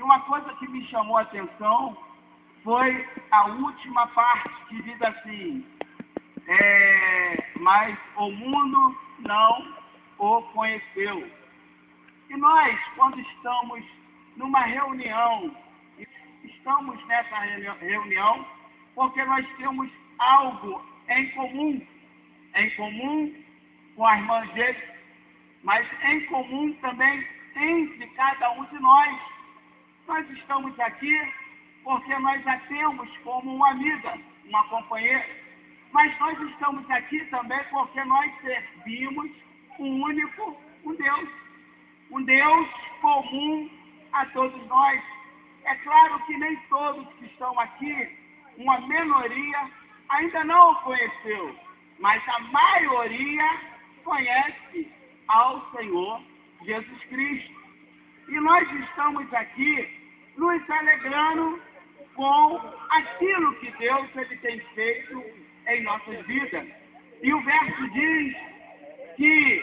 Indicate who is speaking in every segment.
Speaker 1: E uma coisa que me chamou a atenção foi a última parte, que diz assim, mas o mundo não o conheceu. E nós, quando estamos numa reunião, estamos nessa reunião porque nós temos algo em comum com a irmã dele, mas em comum também entre cada um de nós. Nós estamos aqui porque nós a temos como uma amiga, uma companheira, mas nós estamos aqui também porque nós servimos um Deus comum a todos nós. É claro que nem todos que estão aqui, uma minoria, ainda não o conheceu, mas a maioria conhece ao Senhor Jesus Cristo. E nós estamos aqui nos alegrando com aquilo que Deus ele tem feito em nossas vidas. E o verso diz que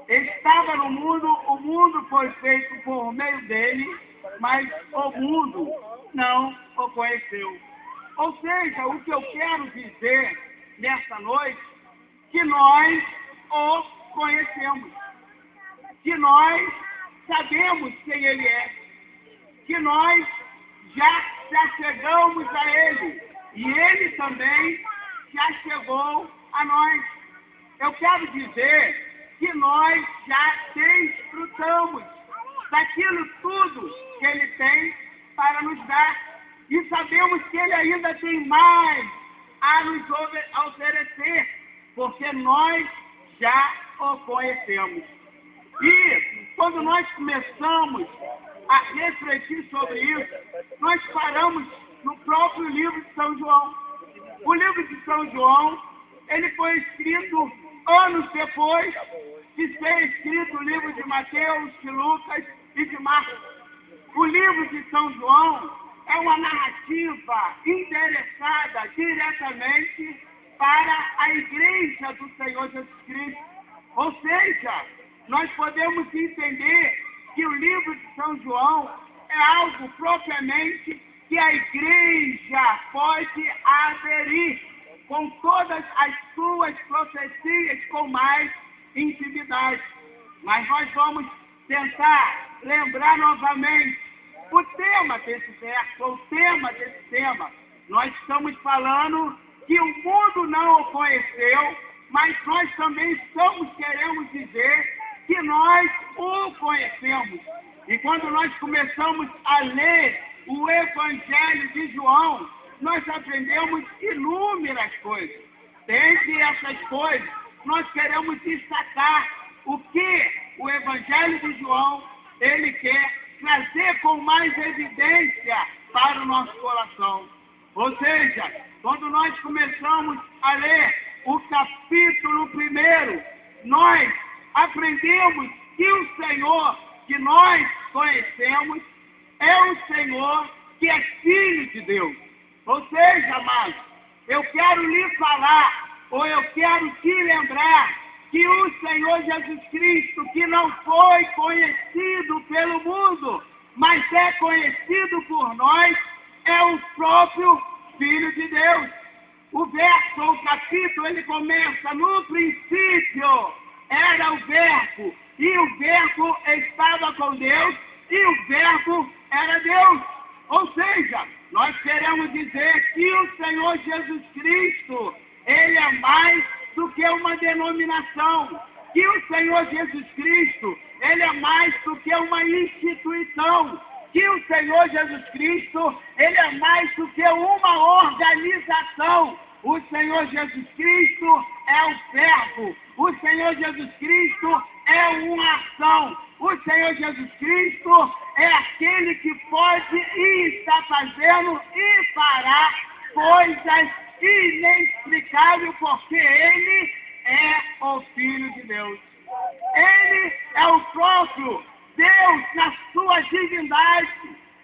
Speaker 1: estava no mundo, o mundo foi feito por meio dele, mas o mundo não o conheceu. Ou seja, o que eu quero dizer nessa noite, que nós o conhecemos, que nós sabemos quem ele é, que nós já chegamos a ele, e ele também já chegou a nós. Eu quero dizer que nós já desfrutamos daquilo tudo que ele tem para nos dar. E sabemos que ele ainda tem mais a nos oferecer, porque nós já o conhecemos. E quando nós começamos a refletir sobre isso, nós paramos no próprio livro de São João. O livro de São João, ele foi escrito anos depois de ser escrito o livro de Mateus, de Lucas e de Marcos. O livro de São João é uma narrativa interessada diretamente para a igreja do Senhor Jesus Cristo. Ou seja, nós podemos entender que o livro de São João é algo propriamente que a igreja pode aderir com todas as suas profecias com mais intimidade. Mas nós vamos tentar lembrar novamente o tema desse verso, o tema desse tema. Nós estamos falando que o mundo não o conheceu, mas nós também queremos dizer que nós o conhecemos. E quando nós começamos a ler o Evangelho de João, nós aprendemos inúmeras coisas. Dentre essas coisas, nós queremos destacar o que o Evangelho de João ele quer trazer com mais evidência para o nosso coração. Ou seja, quando nós começamos a ler o capítulo 1, nós aprendemos que o Senhor que nós conhecemos é o Senhor que é Filho de Deus. Ou seja, amados, eu quero lhe falar, ou eu quero te lembrar, que o Senhor Jesus Cristo, que não foi conhecido pelo mundo, mas é conhecido por nós, é o próprio Filho de Deus. O verso, o capítulo, ele começa: no princípio era o Verbo, e o Verbo estava com Deus, e o Verbo era Deus. Ou seja, nós queremos dizer que o Senhor Jesus Cristo, ele é mais do que uma denominação, que o Senhor Jesus Cristo, ele é mais do que uma instituição, que o Senhor Jesus Cristo, ele é mais do que uma organização. O Senhor Jesus Cristo é o Verbo, o Senhor Jesus Cristo é uma ação, o Senhor Jesus Cristo é aquele que pode e está fazendo e fará coisas inexplicáveis, porque ele é o Filho de Deus. Ele é o próprio Deus na sua divindade.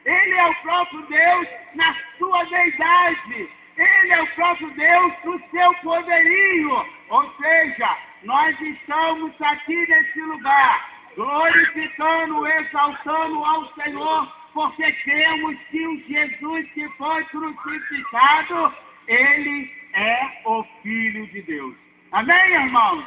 Speaker 1: Ele é o próprio Deus na sua deidade. Ele é o próprio Deus no seu poderio. Ou seja, nós estamos aqui nesse lugar glorificando, exaltando ao Senhor, porque cremos que o Jesus que foi crucificado, Ele é o Filho de Deus. Amém, irmãos?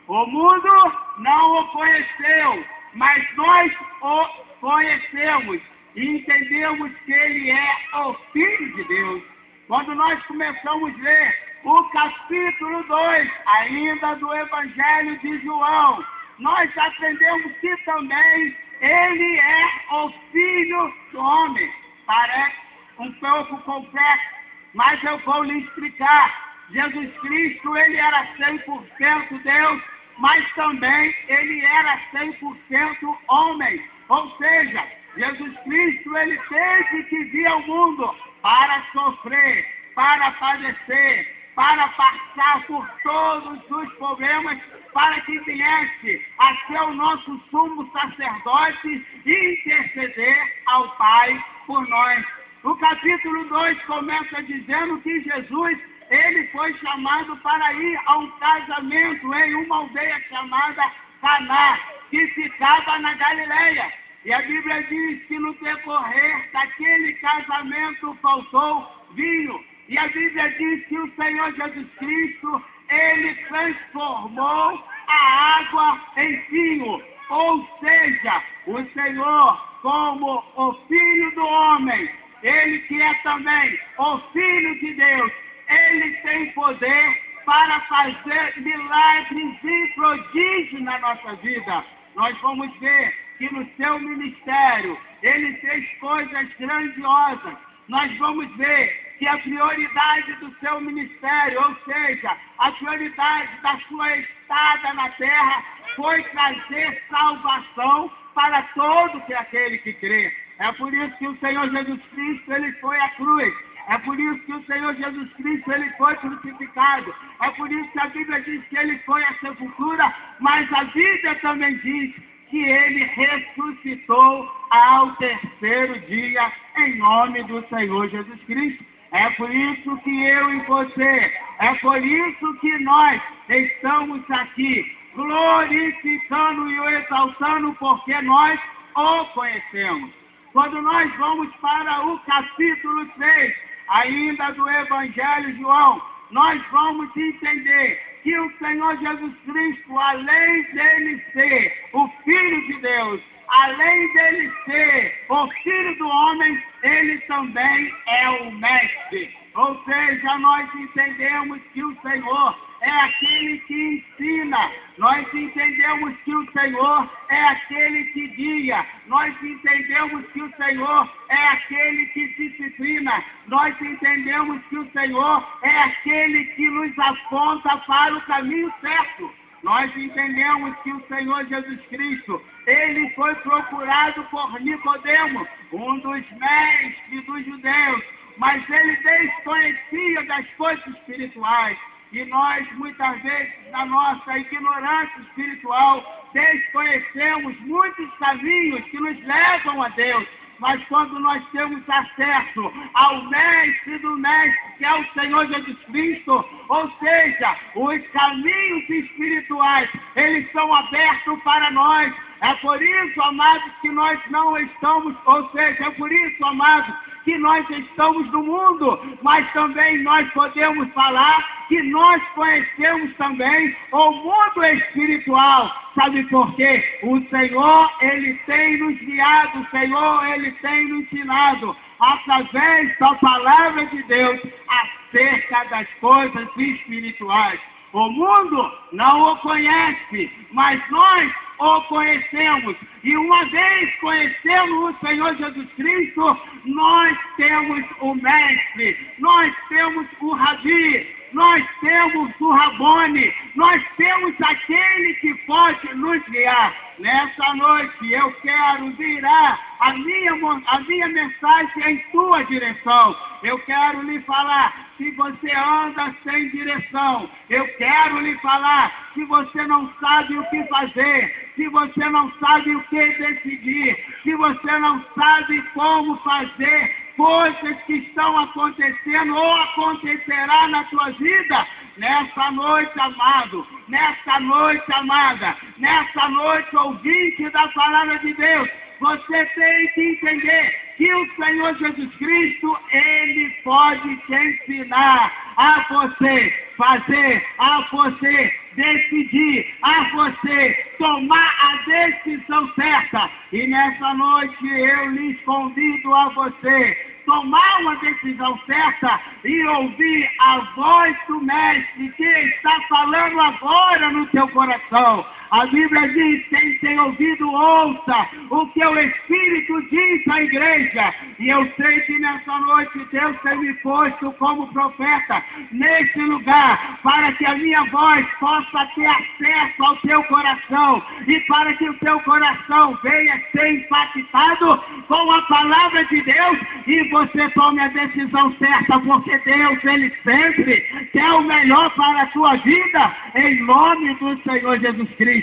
Speaker 1: O mundo não o conheceu, mas nós o conhecemos e entendemos que Ele é o Filho de Deus. Quando nós começamos a ler o capítulo 2, ainda do Evangelho de João, nós aprendemos que também Ele é o Filho do Homem. Parece um pouco complexo, mas eu vou lhe explicar. Jesus Cristo, Ele era 100% Deus, mas também Ele era 100% homem. Ou seja, Jesus Cristo, Ele teve que vir ao mundo para sofrer, para padecer, para passar por todos os problemas, para que viesse a ser o nosso sumo sacerdote e interceder ao Pai por nós. O capítulo 2 começa dizendo que Jesus, Ele foi chamado para ir a um casamento em uma aldeia chamada Caná, que ficava na Galileia. E a Bíblia diz que no decorrer daquele casamento faltou vinho. E a Bíblia diz que o Senhor Jesus Cristo, Ele transformou a água em vinho. Ou seja, o Senhor, como o Filho do Homem, Ele que é também o Filho de Deus, Ele tem poder para fazer milagres e prodígios na nossa vida. Nós vamos ver que no seu ministério, Ele fez coisas grandiosas. Nós vamos ver que a prioridade do seu ministério, ou seja, a prioridade da sua estada na terra, foi trazer salvação para todo aquele que crê. É por isso que o Senhor Jesus Cristo, Ele foi à cruz. É por isso que o Senhor Jesus Cristo, Ele foi crucificado. É por isso que a Bíblia diz que Ele foi à sepultura, mas a Bíblia também diz que Ele ressuscitou ao terceiro dia em nome do Senhor Jesus Cristo. É por isso que eu e você, é por isso que nós estamos aqui, glorificando e o exaltando, porque nós o conhecemos. Quando nós vamos para o capítulo 3, ainda do Evangelho de João, nós vamos entender que o Senhor Jesus Cristo, além dele ser o Filho de Deus, além dele ser o Filho do Homem, Ele também é o Mestre. Ou seja, nós entendemos que o Senhor é aquele que ensina. Nós entendemos que o Senhor é aquele que guia. Nós entendemos que o Senhor é aquele que disciplina. Nós entendemos que o Senhor é aquele que nos aponta para o caminho certo. Nós entendemos que o Senhor Jesus Cristo, Ele foi procurado por Nicodemo, um dos mestres dos judeus, mas ele desconhecia das coisas espirituais. E nós, muitas vezes, na nossa ignorância espiritual, desconhecemos muitos caminhos que nos levam a Deus. Mas quando nós temos acesso ao Mestre do Mestre, que é o Senhor Jesus Cristo, ou seja, os caminhos espirituais, eles são abertos para nós. É por isso, amados, que nós não estamos, ou seja, é por isso, amados, que nós estamos no mundo, mas também nós podemos falar que nós conhecemos também o mundo espiritual. Sabe por quê? O Senhor, Ele tem nos guiado, o Senhor, Ele tem nos ensinado, através da palavra de Deus, acerca das coisas espirituais. O mundo não o conhece, mas nós o conhecemos. E uma vez conhecemos o Senhor Jesus Cristo, nós temos o Mestre, nós temos o Rabi, nós temos o Rabone, nós temos aquele que pode nos guiar. Nessa noite eu quero virar a minha mensagem em tua direção. Eu quero lhe falar, se você anda sem direção, eu quero lhe falar, se você não sabe o que fazer, se você não sabe o que decidir, se você não sabe como fazer coisas que estão acontecendo ou acontecerá na tua vida, nessa noite, amado, nessa noite, amada, nessa noite, ouvinte da palavra de Deus, você tem que entender que o Senhor Jesus Cristo, Ele pode te ensinar a você fazer, a você decidir, a você tomar a decisão certa. E nessa noite eu lhes convido a você tomar uma decisão certa e ouvir a voz do Mestre que está falando agora no teu coração. A Bíblia diz: quem tem ouvido, ouça o que o Espírito diz à igreja. E eu sei que nessa noite Deus tem me posto como profeta nesse lugar, para que a minha voz possa ter acesso ao teu coração e para que o teu coração venha ser impactado com a palavra de Deus e você tome a decisão certa, porque Deus, Ele sempre quer o melhor para a tua vida, em nome do Senhor Jesus Cristo.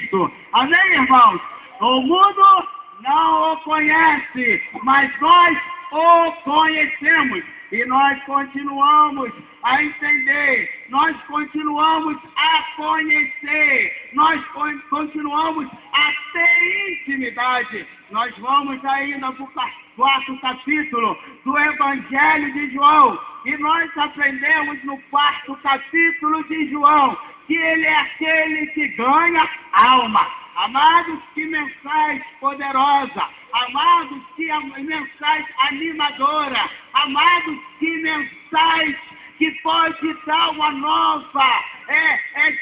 Speaker 1: Amém, irmãos? O mundo não o conhece, mas nós o conhecemos. E nós continuamos a entender, nós continuamos a conhecer, nós continuamos a ter intimidade. Nós vamos ainda para o 4º capítulo do Evangelho de João. E nós aprendemos no 4º capítulo de João que ele é aquele que ganha alma. Amados, que mensagem poderosa! Amados, que mensagem animadora! Amados, que mensagem que pode dar uma nova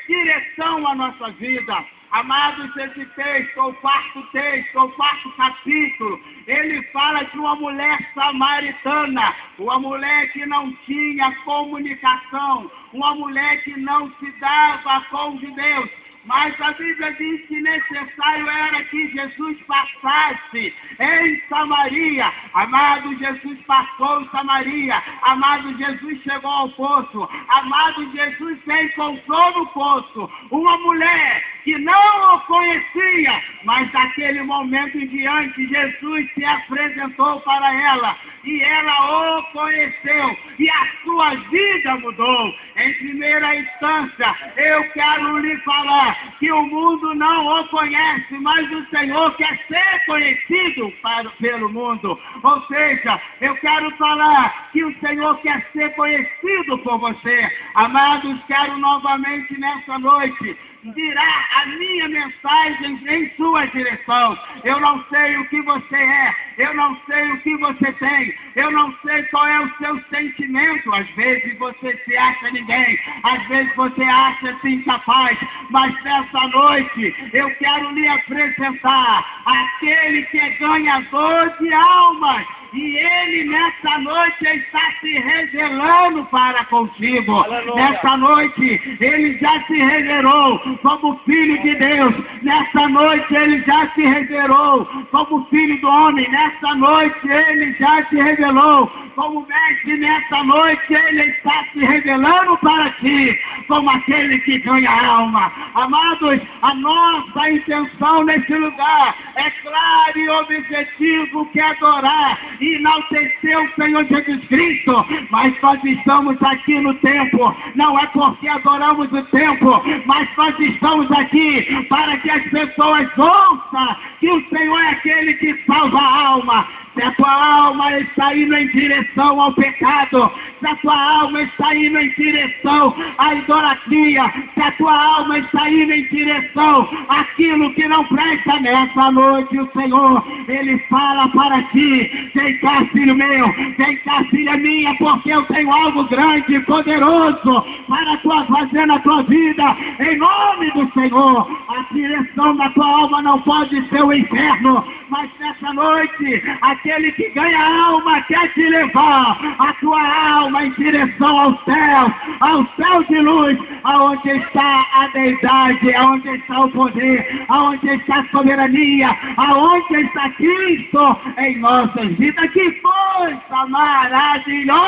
Speaker 1: direção à nossa vida. Amados, esse texto, o 4º texto, o 4º capítulo, ele fala de uma mulher samaritana, uma mulher que não tinha comunicação, uma mulher que não se dava com Deus. Mas a Bíblia diz que necessário era que Jesus passasse em Samaria. Amado, Jesus passou em Samaria. Amado, Jesus chegou ao poço. Amado, Jesus se encontrou no poço uma mulher que não o conhecia, mas daquele momento em diante Jesus se apresentou para ela e ela o conheceu e a sua vida mudou. Em primeira instância, eu quero lhe falar que o mundo não o conhece, mas o Senhor quer ser conhecido pelo mundo. Ou seja, eu quero falar que o Senhor quer ser conhecido por você. Amados, quero novamente nessa noite dirá a minha mensagem em sua direção. Eu não sei o que você é, eu não sei o que você tem, eu não sei qual é o seu sentimento. Às vezes você se acha ninguém, às vezes você acha-se incapaz, mas nessa noite eu quero lhe apresentar aquele que é ganhador de almas. E Ele nessa noite está se revelando para contigo. Aleluia. Nessa noite Ele já se revelou como Filho de Deus. Nessa noite Ele já se revelou como Filho do Homem. Nessa noite Ele já se revelou como Mestre. Nessa noite Ele está se revelando para ti como aquele que ganha alma. Amados, a nossa intenção nesse lugar é claro e objetivo, que é adorar e enaltecer o Senhor Jesus Cristo. Mas nós estamos aqui no templo, não é porque adoramos o templo, mas nós estamos aqui para que as pessoas ouçam que o Senhor é aquele que salva a alma. Se a tua alma está indo em direção ao pecado, se a tua alma está indo em direção à idolatria, se a tua alma está indo em direção àquilo que não presta, nessa noite o Senhor, Ele fala para ti: vem cá, filho meu, vem cá, filha minha, porque eu tenho algo grande e poderoso para fazer na tua vida, em nome do Senhor. A direção da tua alma não pode ser o inferno, mas nessa noite, aquele que ganha a alma quer te levar a tua alma em direção ao céu de luz, aonde está a deidade, aonde está o poder, aonde está a soberania, aonde está Cristo em nossas vidas. Que coisa maravilhosa!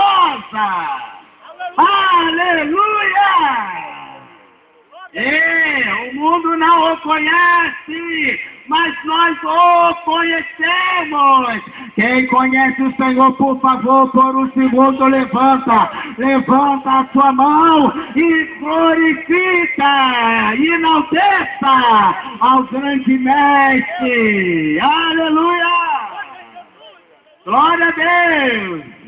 Speaker 1: Aleluia! O mundo não o conhece, mas nós o conhecemos. Quem conhece o Senhor, por favor, por um segundo, levanta a sua mão e glorifica, e enalteça ao grande mestre. Aleluia! Glória a Deus!